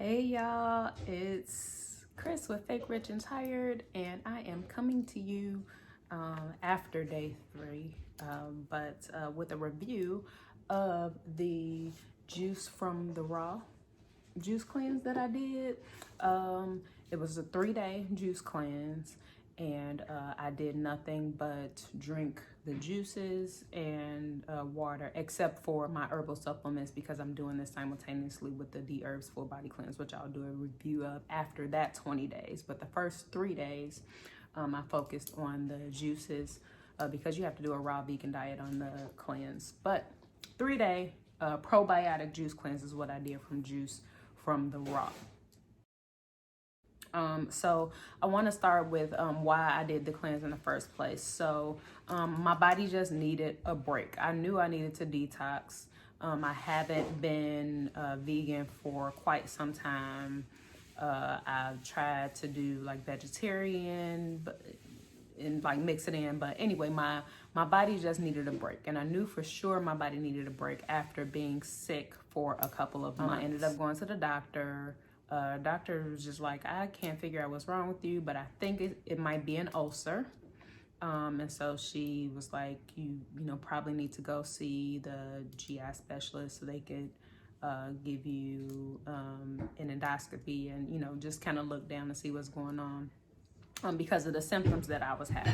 Hey y'all, it's Chris with Fake Rich and Tired, and I am coming to you after day 3, but with a review of the juice from the raw juice cleanse that I did. It was a 3-day juice cleanse, and I did nothing but drink the juices and water, except for my herbal supplements, because I'm doing this simultaneously with the D-Herbs full body cleanse, which I'll do a review of after that 20 days. But the first 3 days, I focused on the juices because you have to do a raw vegan diet on the cleanse. But 3-day probiotic juice cleanse is what I did from juice from the raw. So I want to start with why I did the cleanse in the first place. So my body just needed a break. I knew I needed to detox. I haven't been vegan for quite some time. I've tried to do like vegetarian, and like mix it in, but anyway, my body just needed a break, and I knew for sure my body needed a break after being sick for a couple of months. I ended up going to the doctor. Doctor was just like, I can't figure out what's wrong with you, but I think it might be an ulcer. And so she was like, you know, probably need to go see the GI specialist so they could give you an endoscopy and, you know, just kind of look down and see what's going on because of the symptoms that I was having.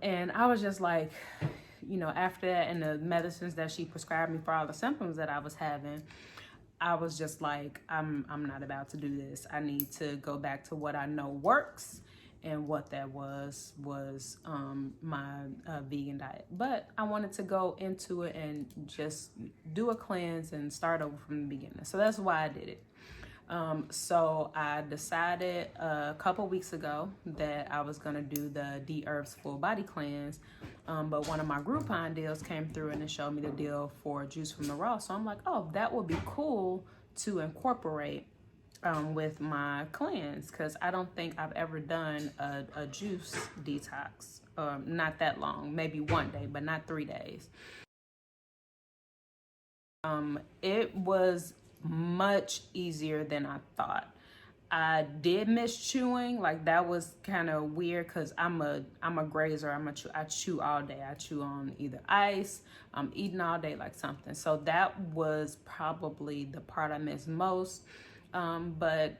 And I was just like, you know, after that and the medicines that she prescribed me for all the symptoms that I was having, I was just like, I'm not about to do this. I need to go back to what I know works, and what that was my vegan diet. But I wanted to go into it and just do a cleanse and start over from the beginning. So that's why I did it. So I decided a couple weeks ago that I was gonna do the D-Herbs full body cleanse, but one of my Groupon deals came through and it showed me the deal for juice from the raw. So I'm like, oh, that would be cool to incorporate with my cleanse, because I don't think I've ever done a juice detox. Not that long, maybe 1 day, but not 3 days. It was much easier than I thought. I did miss chewing. Like, that was kind of weird because I'm a grazer. I chew all day. I chew on either ice. I'm eating all day like something. So that was probably the part I missed most. But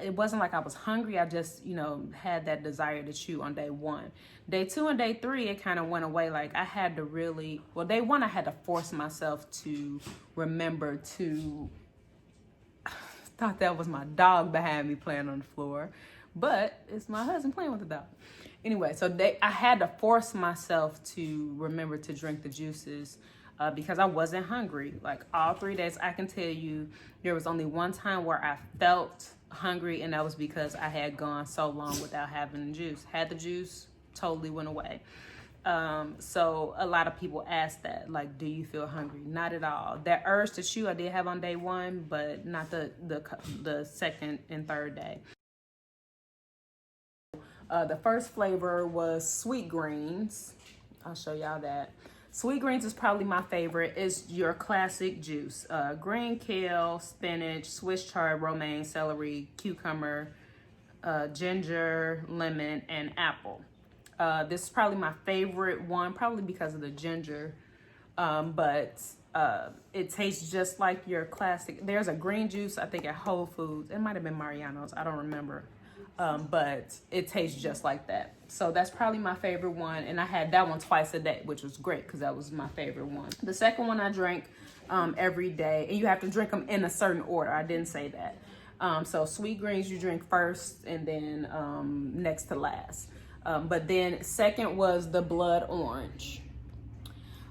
it wasn't like I was hungry. I just, you know, had that desire to chew on day 1. Day 2 and day 3, it kind of went away. Like, I had to really, well, day 1, I had to force myself to remember to, I thought that was my dog behind me playing on the floor, but it's my husband playing with the dog. Anyway, so I had to force myself to remember to drink the juices because I wasn't hungry. Like, all 3 days, I can tell you there was only one time where I felt hungry, and that was because I had gone so long without having the juice. Had the juice, totally went away. So a lot of people ask that, like, do you feel hungry? Not at all. That urge to chew I did have on day 1, but not the second and third day. The first flavor was sweet greens. I'll show y'all that. Sweet greens is probably my favorite. It's your classic juice. Green kale, spinach, Swiss chard, romaine, celery, cucumber, ginger, lemon, and apple. This is probably my favorite one, probably because of the ginger. But it tastes just like your classic. There's a green juice, I think, at Whole Foods. It might have been Mariano's. I don't remember. But it tastes just like that. So that's probably my favorite one. And I had that one twice a day, which was great because that was my favorite one. The second one I drank every day. And you have to drink them in a certain order. I didn't say that. So sweet greens you drink first, and then next to last. But then second was the blood orange.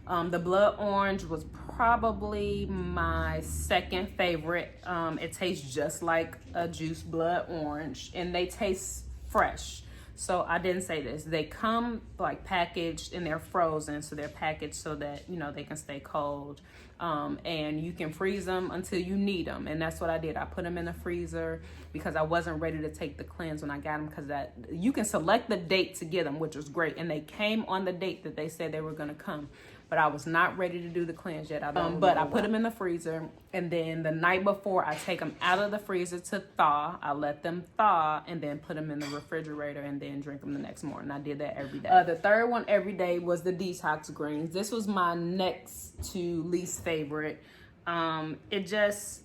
The blood orange was probably my second favorite. It tastes just like a juice blood orange, and they taste fresh. So I didn't say this. They come like packaged and they're frozen. So they're packaged so that, you know, they can stay cold. And you can freeze them until you need them. And that's what I did. I put them in the freezer because I wasn't ready to take the cleanse when I got them, because that you can select the date to get them, which was great. And they came on the date that they said they were going to come. but I was not ready to do the cleanse yet. But I put them in the freezer, and then the night before, I take them out of the freezer to thaw. I let them thaw, and then put them in the refrigerator, and then drink them the next morning. I did that every day. The third one every day was the detox greens. This was my next to least favorite. It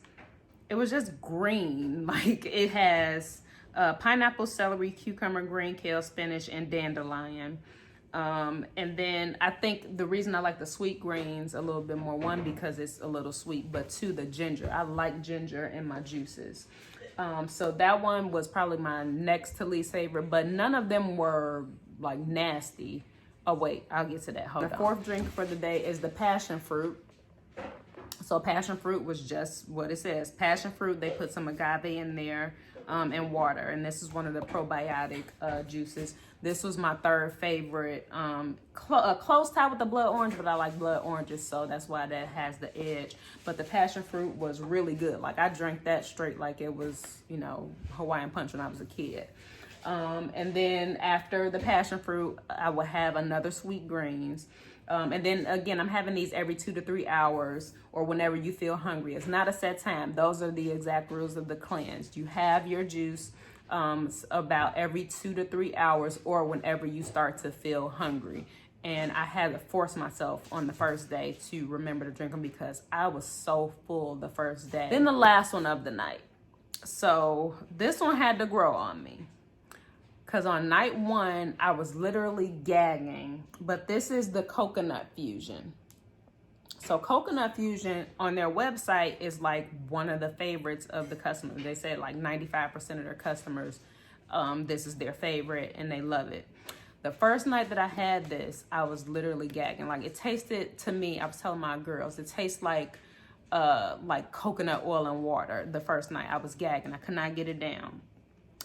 was just green. Like, it has pineapple, celery, cucumber, green kale, spinach, and dandelion. And then I think the reason I like the sweet greens a little bit more, one, because it's a little sweet, but two, the ginger. I like ginger in my juices. So that one was probably my next to least favorite, but none of them were like nasty. Oh wait, I'll get to that. Hold on. The fourth drink for the day is the passion fruit. So passion fruit was just what it says. Passion fruit, they put some agave in there and water. And this is one of the probiotic juices. This was my third favorite. Close tie with the blood orange, but I like blood oranges, so that's why that has the edge. But the passion fruit was really good. Like, I drank that straight like it was, you know, Hawaiian punch when I was a kid. And then after the passion fruit, I would have another sweet greens. And then again, I'm having these every 2 to 3 hours or whenever you feel hungry. It's not a set time. Those are the exact rules of the cleanse. You have your juice about every 2 to 3 hours or whenever you start to feel hungry. And I had to force myself on the first day to remember to drink them because I was so full the first day. Then the last one of the night. So this one had to grow on me. Because on night one, I was literally gagging. But this is the coconut fusion. So coconut fusion on their website is like one of the favorites of the customers. They said like 95% of their customers, this is their favorite and they love it. The first night that I had this, I was literally gagging. Like, it tasted to me, I was telling my girls, it tastes like coconut oil and water. The first night I was gagging. I could not get it down.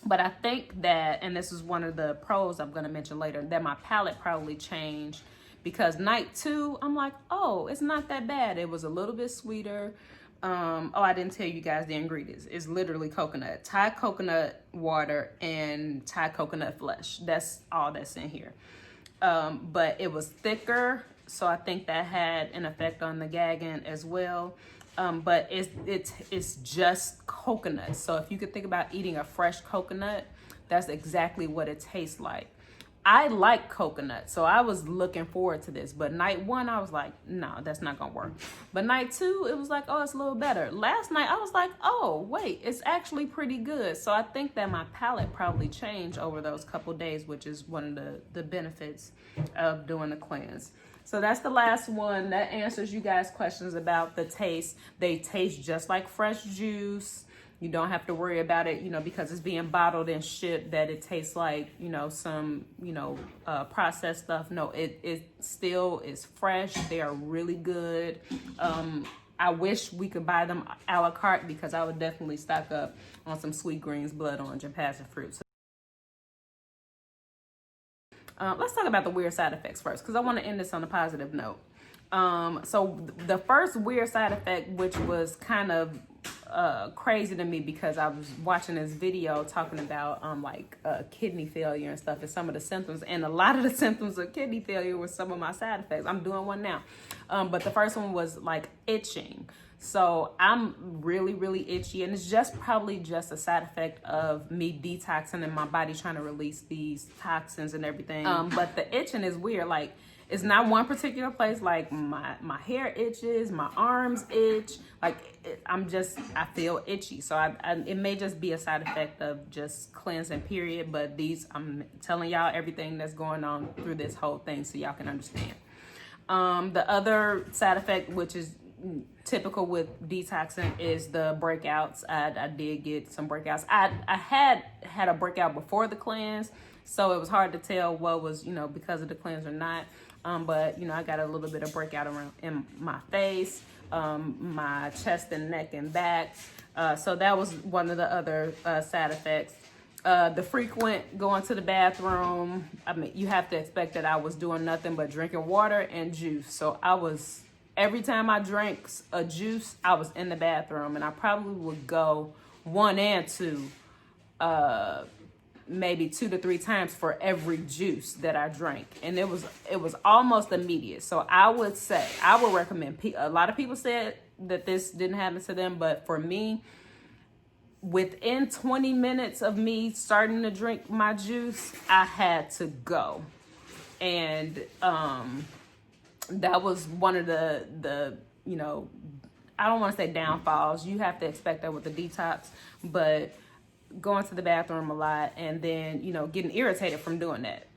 But I think that, and this is one of the pros I'm going to mention later, that my palate probably changed because night two, I'm like, oh, it's not that bad. It was a little bit sweeter. I didn't tell you guys the ingredients. It's literally coconut, Thai coconut water, and Thai coconut flesh. That's all that's in here. But it was thicker, so I think that had an effect on the gagging as well. But it's just coconut. So if you could think about eating a fresh coconut, that's exactly what it tastes like. I like coconut, so I was looking forward to this. But night one, I was like, no, that's not gonna work. But night two, it was like, oh, it's a little better. Last night, I was like, oh, wait, it's actually pretty good. So I think that my palate probably changed over those couple days, which is one of the benefits of doing the cleanse. So that's the last one. That answers you guys' questions about the taste. They taste just like fresh juice. You don't have to worry about it, because it's being bottled and shipped, that it tastes like, some, processed stuff. No, it still is fresh. They are really good. I wish we could buy them a la carte because I would definitely stock up on some sweet greens, blood orange, and passion fruit. Let's talk about the weird side effects first, because I want to end this on a positive note. So the first weird side effect, which was kind of crazy to me because I was watching this video talking about kidney failure and stuff and some of the symptoms, and a lot of the symptoms of kidney failure were some of my side effects. I'm doing one now. But the first one was like itching. So I'm really, really itchy, and it's probably just a side effect of me detoxing and my body trying to release these toxins and everything. But the itching is weird. Like, it's not one particular place. Like, my hair itches, my arms itch. Like, I feel itchy. So it may just be a side effect of just cleansing, period. But I'm telling y'all everything that's going on through this whole thing so y'all can understand. The other side effect, which is typical with detoxing, is the breakouts. I did get some breakouts. I had a breakout before the cleanse, so it was hard to tell what was, because of the cleanse or not. But I got a little bit of breakout around in my face, my chest and neck and back. So that was one of the other side effects. The frequent going to the bathroom. I mean, you have to expect that I was doing nothing but drinking water and juice. So every time I drank a juice, I was in the bathroom, and I probably would go 1 and 2 maybe 2 to 3 times for every juice that I drank, and it was almost immediate. So I would recommend. A lot of people said that this didn't happen to them, but for me, within 20 minutes of me starting to drink my juice, I had to go. And that was one of the I don't want to say downfalls. You have to expect that with the detox, but going to the bathroom a lot, and then getting irritated from doing that.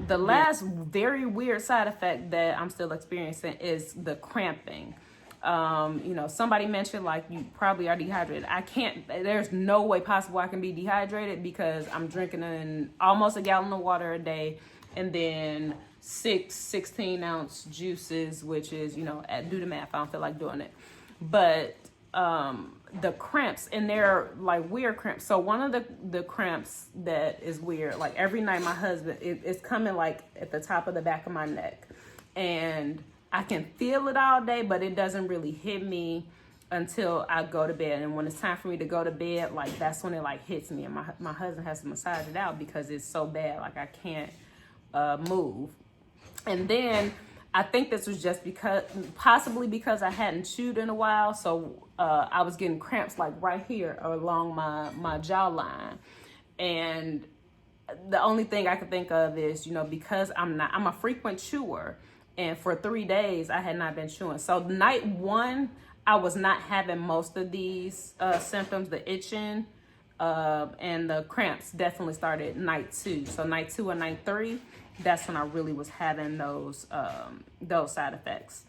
The last very weird side effect that I'm still experiencing is the cramping. Somebody mentioned like you probably are dehydrated. There's no way possible I can be dehydrated because I'm drinking in almost a gallon of water a day, and then 6 16-ounce juices, which is, do the math, I don't feel like doing it. But the cramps, and they're like weird cramps. So one of the cramps that is weird, like every night my husband, it's coming like at the top of the back of my neck, and I can feel it all day, but it doesn't really hit me until I go to bed. And when it's time for me to go to bed, like that's when it like hits me, and my husband has to massage it out because it's so bad, like I can't move. And then I think this was just possibly because I hadn't chewed in a while. So I was getting cramps like right here along my jawline. And the only thing I could think of is, because I'm a frequent chewer. And for 3 days, I had not been chewing. So night 1, I was not having most of these symptoms, the itching and the cramps definitely started night 2. So night 2 and night 3, that's when I really was having those side effects.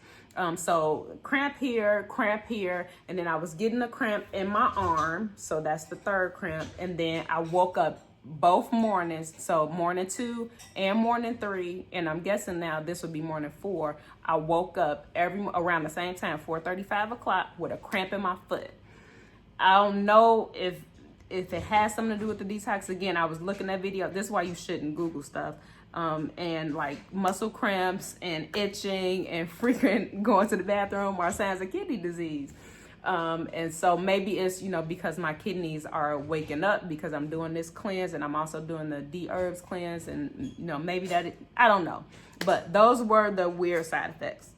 So cramp here, and then I was getting a cramp in my arm. So that's the 3rd cramp. And then I woke up both mornings, so morning 2 and morning 3, and I'm guessing now this would be morning 4. I woke up around the same time, 4:30, 5 o'clock, with a cramp in my foot. I don't know if it has something to do with the detox. Again, I was looking at video. This is why you shouldn't Google stuff. And like muscle cramps and itching and frequent going to the bathroom are signs of kidney disease. And so maybe it's, because my kidneys are waking up because I'm doing this cleanse, and I'm also doing the D-herbs cleanse, and, maybe I don't know. But those were the weird side effects.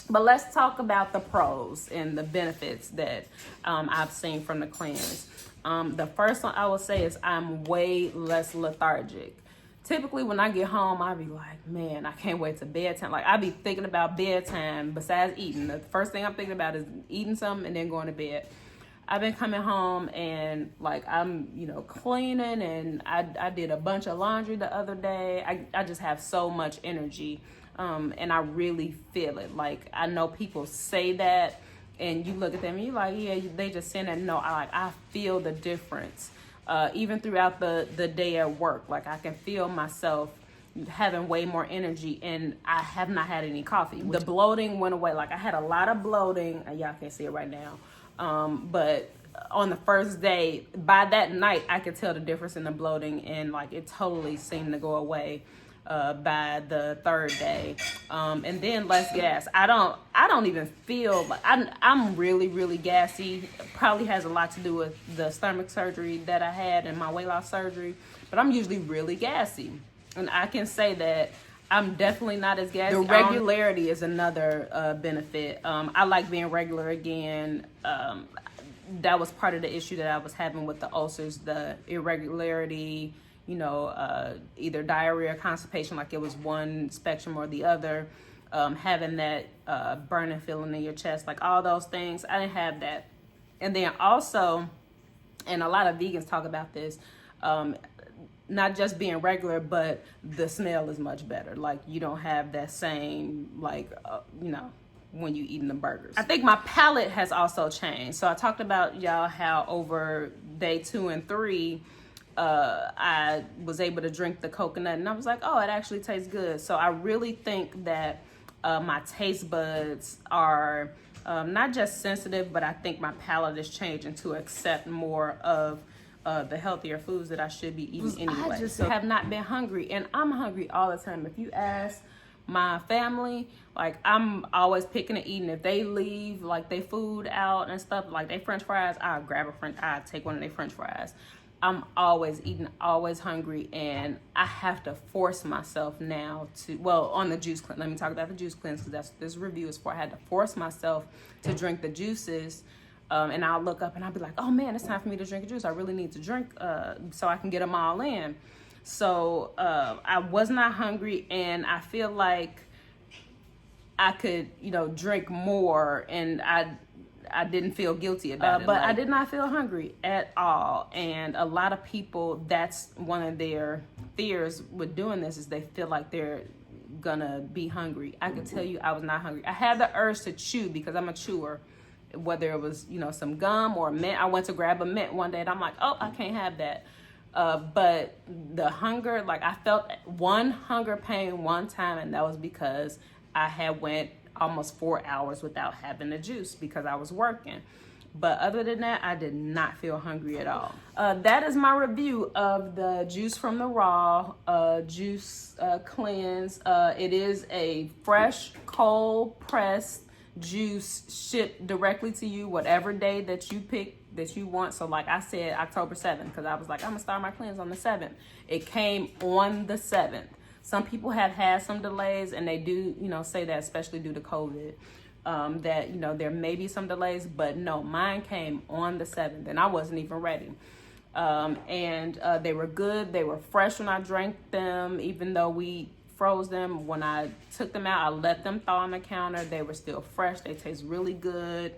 But let's talk about the pros and the benefits that I've seen from the cleanse. The first one I will say is I'm way less lethargic. Typically, when I get home, I'll be like, man, I can't wait to bedtime. Like, I be thinking about bedtime besides eating. The first thing I'm thinking about is eating something and then going to bed. I've been coming home and, like, I'm, cleaning, and I did a bunch of laundry the other day. I just have so much energy, and I really feel it. Like, I know people say that, and you look at them and you're like, yeah, they just saying that. No, I feel the difference. Even throughout the day at work, like I can feel myself having way more energy, and I have not had any coffee. The bloating went away. Like I had a lot of bloating. Y'all can't see it right now. But on the first day, by that night, I could tell the difference in the bloating, and like it totally seemed to go away by the 3rd day. And then less gas. I don't even feel like I'm really, really gassy. Probably has a lot to do with the stomach surgery that I had and my weight loss surgery, but I'm usually really gassy. And I can say that I'm definitely not as gassy. The regularity is another benefit. I like being regular again. That was part of the issue that I was having with the ulcers, the irregularity, either diarrhea or constipation, like it was one spectrum or the other, having that burning feeling in your chest, like all those things. I didn't have that. And then also, and a lot of vegans talk about this, not just being regular, but the smell is much better. Like you don't have that same, like, when you eating the burgers. I think my palate has also changed. So I talked about y'all how over day 2 and 3, I was able to drink the coconut, and I was like, oh, it actually tastes good. So I really think that my taste buds are not just sensitive, but I think my palate is changing to accept more of the healthier foods that I should be eating anyway. I just have not been hungry, and I'm hungry all the time. If you ask my family, like I'm always picking and eating. If they leave like they food out and stuff, like they French fries, I'll grab I'll take one of their French fries. I'm always eating, always hungry, and I have to force myself now on the juice cleanse. Let me talk about the juice cleanse because that's what this review is for. I had to force myself to drink the juices, and I'll look up and I'll be like, oh man, it's time for me to drink a juice. I really need to drink so I can get them all in. So I was not hungry, and I feel like I could, drink more, and I didn't feel guilty about it. But I did not feel hungry at all. And a lot of people, that's one of their fears with doing this, is they feel like they're gonna be hungry. I can tell you I was not hungry. I had the urge to chew because I'm a chewer, whether it was, some gum or mint. I went to grab a mint one day and I'm like, oh, I can't have that. But the hunger, like I felt one hunger pain one time, and that was because I had went almost 4 hours without having the juice because I was working. But other than that, I did not feel hungry at all. That is my review of the Juice from the Raw juice cleanse. It is a fresh, cold pressed juice shipped directly to you whatever day that you pick that you want. So like I said, October 7th, because I was like, I'm gonna start my cleanse on the 7th. It came on the 7th. Some people have had some delays, and they do, say that, especially due to COVID, that, there may be some delays, but no, mine came on the 7th, and I wasn't even ready. And they were good. They were fresh when I drank them, even though we froze them. When I took them out, I let them thaw on the counter. They were still fresh. They taste really good.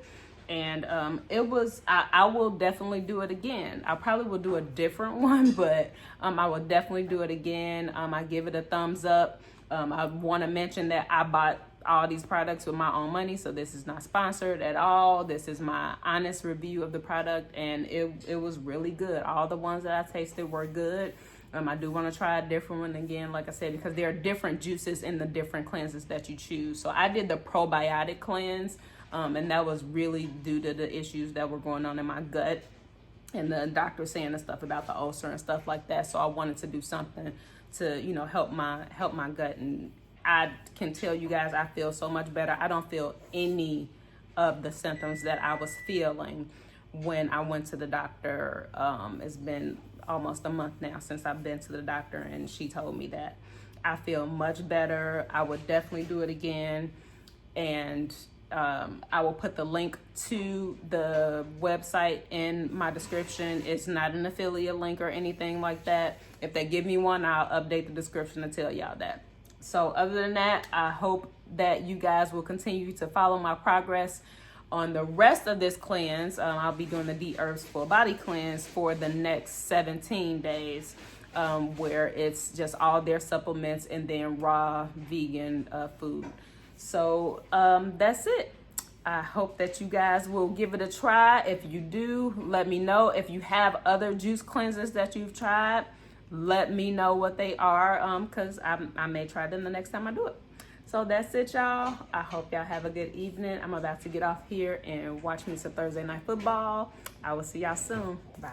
And I will definitely do it again. I probably will do a different one, but I will definitely do it again. I give it a thumbs up. I want to mention that I bought all these products with my own money, so this is not sponsored at all. This is my honest review of the product, and it was really good. All the ones that I tasted were good. I do want to try a different one again, like I said, because there are different juices in the different cleanses that you choose. So I did the probiotic cleanse, and that was really due to the issues that were going on in my gut, and the doctor saying the stuff about the ulcer and stuff like that. So I wanted to do something to, help my gut. And I can tell you guys, I feel so much better. I don't feel any of the symptoms that I was feeling when I went to the doctor. It's been almost a month now since I've been to the doctor, and she told me that I feel much better. I would definitely do it again. And I will put the link to the website in my description. It's not an affiliate link or anything like that. If they give me one, I'll update the description to tell y'all that. So other than that, I hope that you guys will continue to follow my progress on the rest of this cleanse. I'll be doing the D-Herbs Full Body Cleanse for the next 17 days, where it's just all their supplements and then raw vegan food. So that's it. I hope that you guys will give it a try. If you do, let me know. If you have other juice cleanses that you've tried, let me know what they are, because I may try them the next time I do it. So that's it, y'all. I hope y'all have a good evening. I'm about to get off here and watch me some Thursday Night Football. I will see y'all soon. Bye.